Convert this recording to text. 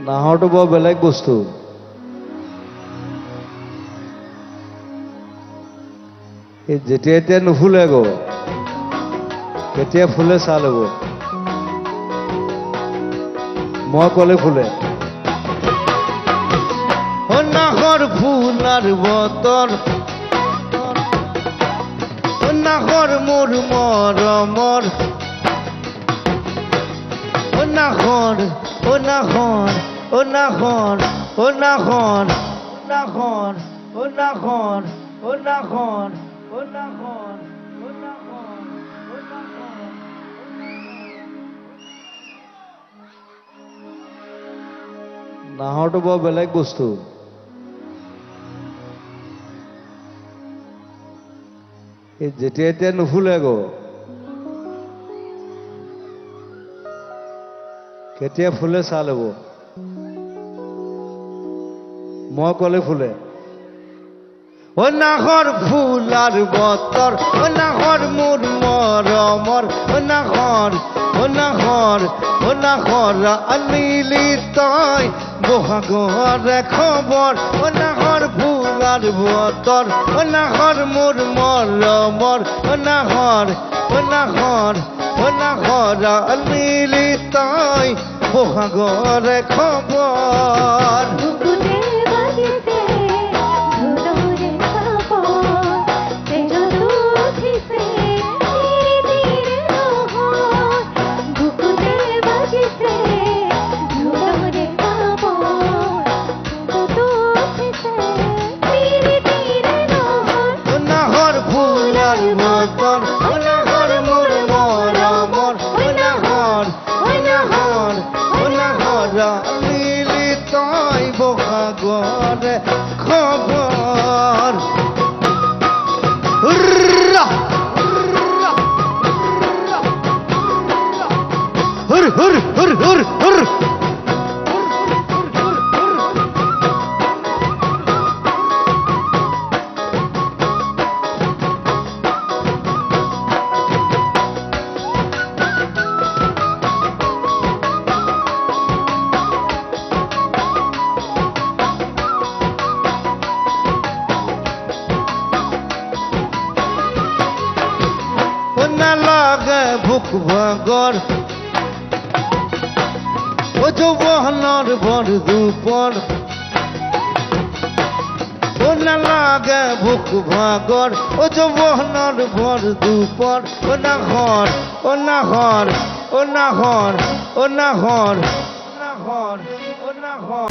নাহৰটো বৰ বেলেগ বস্তু। এই যেতিয়া এতিয়া নুফুলে গো, কেতিয়া ফুলে চাই ল'ব। মই ক'লে ফুলে। নাহৰ ফুলাৰ বতৰ, নাহৰ মোৰ মৰমৰ, নাহৰ, নাহৰ, নাহৰ, নাহৰ, নাহৰ, নাহৰ, নাহৰ, নাহৰ। নাহৰটো বৰ বেলেগ বস্তু। এই যেতিয়া এতিয়া নুফুলে গো, কেতিয়া ফুলে চাই ল'ব। মই ক'লে ফুলে। নাহৰ ফুলাৰ বতৰ, নাহৰ মোৰ মৰমৰ, নাহৰ, নাহৰ, নাহৰ আনিলি তই বহাগৰে খবৰ। নাহৰ ফুলাৰ বতৰ, নাহৰ মোৰ মৰমৰ, নাহৰ, নাহৰ, নাহৰ আনিলি তই বহাগৰে খবৰ। মিলি তই বহাগৰে খবৰ। হুর হুর হুর হুর হুর। নালাগে ভোক ভাগৰ, ও যৌৱনৰ বৰ দুপৰ। ও নালাগে ভোক ভাগৰ, ও যৌৱনৰ বৰ দুপৰ। ও নাহৰ, ও নাহৰ, ও নাহৰ, ও নাহৰ, নাহৰ, ও নাহৰ।